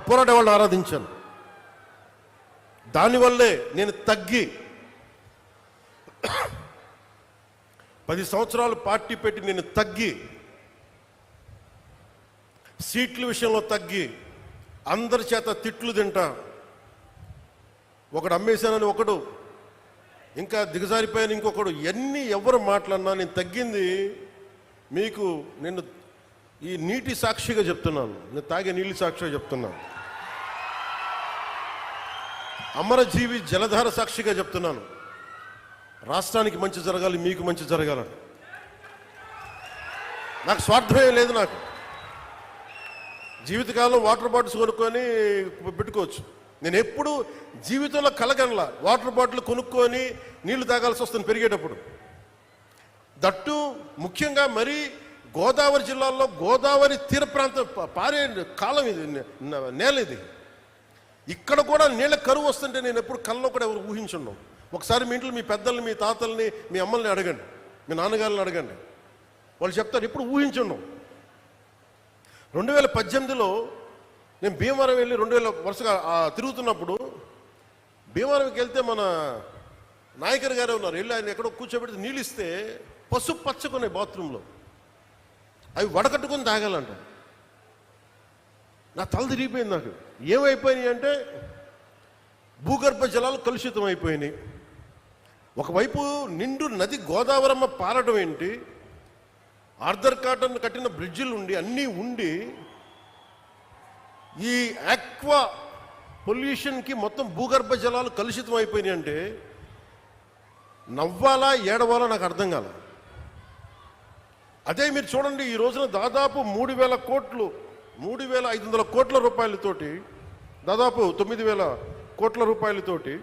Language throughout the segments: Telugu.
పోరాడే వాళ్ళని ఆరాధించాను. దానివల్లే నేను తగ్గి 10 సంవత్సరాలు పార్టీ పెట్టి నేను తగ్గి, సీట్ల విషయంలో తగ్గి, అందరి చేత తిట్లు తింటా, ఒకడు అమ్మేశానని ఒకడు, ఇంకా దిగజారిపోయాను ఇంకొకడు, ఎన్ని ఎవరు మాట్లాడినా నేను తగ్గింది. మీకు నేను ఈ నీటి సాక్షిగా చెప్తున్నాను, నేను తాగే నీళ్ళు సాక్షిగా చెప్తున్నాను, అమరజీవి జలధార సాక్షిగా చెప్తున్నాను. రాష్ట్రానికి మంచి జరగాలి, మీకు మంచి జరగాలని నాకు స్వార్థమే లేదు. నాకు జీవితకాలం వాటర్ బాటిల్స్ కొనుక్కొని పెట్టుకోవచ్చు. నేను ఎప్పుడు జీవితంలో కలగనలా వాటర్ బాటిల్ కొనుక్కొని నీళ్లు తాగాల్సి వస్తుంది పెరిగేటప్పుడు. దట్టు ముఖ్యంగా మరి గోదావరి జిల్లాలో గోదావరి తీర ప్రాంతం పారే కాలం ఇది, నేల ఇది. ఇక్కడ కూడా నీళ్ళ కరువు వస్తుంటే నేను ఎప్పుడు కళ్ళలో కూడా ఎవరు ఊహించున్నాం. ఒకసారి మీ ఇంట్లో మీ పెద్దల్ని, మీ తాతల్ని, మీ అమ్మల్ని అడగండి, మీ నాన్నగారిని అడగండి, వాళ్ళు చెప్తారు ఎప్పుడు ఊహించున్నాం. 2018లో నేను భీమవరం వెళ్ళి 2000 వరుసగా తిరుగుతున్నప్పుడు, భీమవరంకి వెళ్తే మన నాయకర్ గారే ఉన్నారు, వెళ్ళి ఆయన ఎక్కడో కూర్చోబెడితే నీళ్ళు ఇస్తే పసుపు పచ్చకునే బాత్రూంలో అవి వడకట్టుకొని తాగాలంట. నా తల తిరిగిపోయింది. నాకు ఏమైపోయినాయి అంటే భూగర్భ జలాలు కలుషితం అయిపోయినాయి. ఒకవైపు నిండు నది గోదావరమ్మ పారడం ఏంటి, ఆర్థర్ కాటన్ కట్టిన బ్రిడ్జిలు ఉండి అన్నీ ఉండి ఈ ఆక్వా పొల్యూషన్కి మొత్తం భూగర్భ జలాలు కలుషితం అయిపోయినాయి అంటే నవ్వాలా ఏడవాలా నాకు అర్థం కాల. అదే మీరు చూడండి, ఈ రోజున దాదాపు 3,000 కోట్లు, 3,500 కోట్ల రూపాయలతోటి, దాదాపు 9,000 కోట్ల రూపాయలతోటి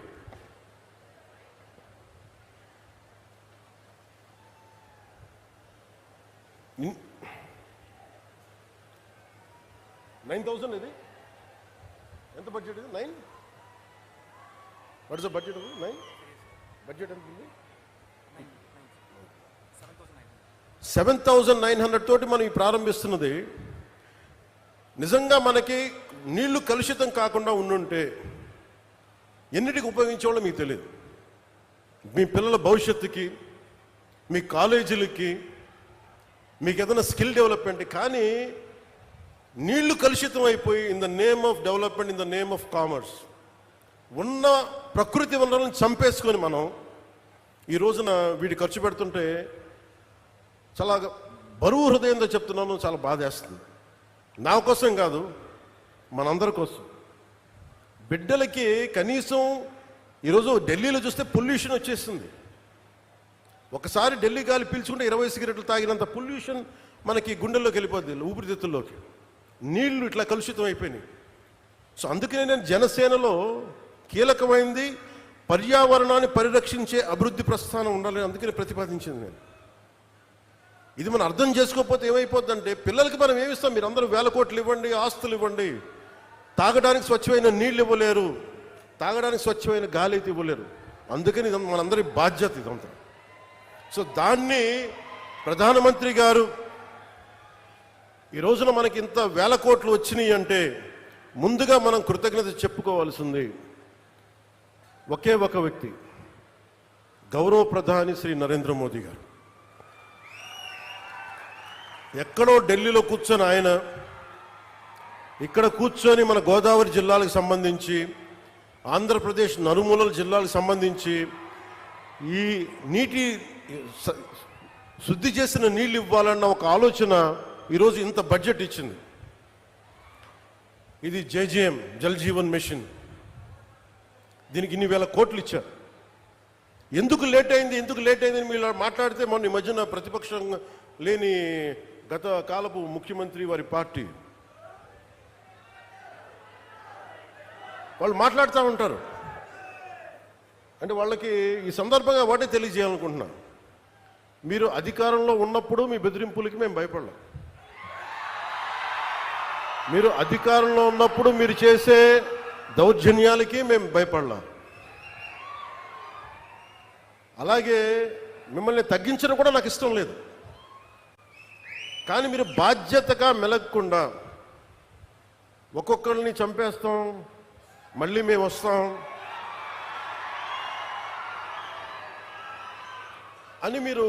$9,000 ఇది ఎంత బడ్జెట్? ఇది 9 what is the budget? 9 budget ఎంత ఉంది? 7,900 తోటి మనం ప్రారంభిస్తున్నది. నిజంగా మనకి నీళ్లు కలుషితం కాకుండా ఉండుంటే ఎన్నిటికి ఉపయోగించేవాళ్ళో మీకు తెలియదు. మీ పిల్లల భవిష్యత్తుకి, మీ కాలేజీలకి, మీకు ఏదైనా స్కిల్ డెవలప్మెంట్. కానీ నీళ్లు కలుషితం అయిపోయి in the name of development, in the name of commerce ఉన్న ప్రకృతి వనరులను చంపేసుకొని మనం ఈ రోజున వీటి ఖర్చు పెడుతుంటే చాలా బరువు హృదయంతో చెప్తున్నాను, చాలా బాధేస్తుంది. నా కోసం కాదు, మనందరి కోసం. బిడ్డలకి కనీసం ఈరోజు ఢిల్లీలో చూస్తే పొల్యూషన్ వచ్చేస్తుంది. ఒకసారి ఢిల్లీ గాలి పీల్చుకుంటే 20 సిగరెట్లు తాగినంత పొల్యూషన్ మనకి గుండెల్లోకి వెళ్ళిపోద్ది, ఊపిరితిత్తుల్లోకి. నీళ్లు ఇట్లా కలుషితం అయిపోయినాయి. సో అందుకనే నేను జనసేనలో కీలకమైంది పర్యావరణాన్ని పరిరక్షించే అభివృద్ధి ప్రస్థానం ఉండాలని అందుకని ప్రతిపాదించింది నేను. ఇది మనం అర్థం చేసుకోకపోతే ఏమైపోద్దంటే పిల్లలకి మనం ఏమిస్తాం? మీరు అందరూ 1,000 కోట్లు ఇవ్వండి, ఆస్తులు ఇవ్వండి, తాగడానికి స్వచ్ఛమైన నీళ్ళు ఇవ్వలేరు, తాగడానికి స్వచ్ఛమైన గాలి అయితే ఇవ్వలేరు. అందుకని ఇది మనందరి బాధ్యత ఇదంతా. సో దాన్ని ప్రధానమంత్రి గారు ఈ రోజున మనకి ఇంత 1,000 కోట్లు వచ్చినాయి అంటే ముందుగా మనం కృతజ్ఞత చెప్పుకోవాల్సింది ఒకే ఒక వ్యక్తి, గౌరవ ప్రధాని శ్రీ నరేంద్ర మోదీ గారు. ఎక్కడో ఢిల్లీలో కూర్చొని ఆయన ఇక్కడ కూర్చొని మన గోదావరి జిల్లాలకు సంబంధించి, ఆంధ్రప్రదేశ్ నలుమూలల జిల్లాలకు సంబంధించి ఈ నీటి శుద్ధి చేసిన నీళ్ళు ఇవ్వాలన్న ఒక ఆలోచన ఈరోజు ఇంత బడ్జెట్ ఇచ్చింది. ఇది జేజేఎం, జల్ జీవన్ మిషన్, దీనికి ఇన్ని 1,000 కోట్లు ఇచ్చారు. ఎందుకు లేట్ అయింది మీరు మాట్లాడితే మొన్న ఈ మధ్యన ప్రతిపక్షం లేని గత కాలపు ముఖ్యమంత్రి వారి పార్టీ వాళ్ళు మాట్లాడుతూ ఉంటారు. అంటే వాళ్ళకి ఈ సందర్భంగా వాటే తెలియజేయాలనుకుంటున్నా, మీరు అధికారంలో ఉన్నప్పుడు మీ బెదిరింపులకి మేము భయపడలేం. మీరు అధికారంలో ఉన్నప్పుడు మీరు చేసే దౌర్జన్యాలకి మేము భయపడలేం. అలాగే మిమ్మల్ని తగ్గించడం కూడా నాకు ఇష్టం లేదు. కానీ మీరు బాధ్యతగా మెలగకుండా ఒక్కొక్కరిని చంపేస్తాం, మళ్ళీ మేము వస్తాం అని మీరు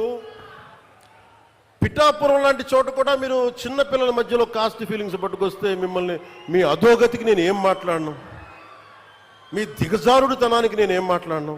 పిఠాపురం లాంటి చోట కూడా మీరు చిన్న పిల్లల మధ్యలో కాస్ట్ ఫీలింగ్స్ పట్టుకొస్తే మిమ్మల్ని మీ అధోగతికి నేను ఏం మాట్లాడను, మీ దిగజారుడుతనానికి నేను ఏం మాట్లాడను.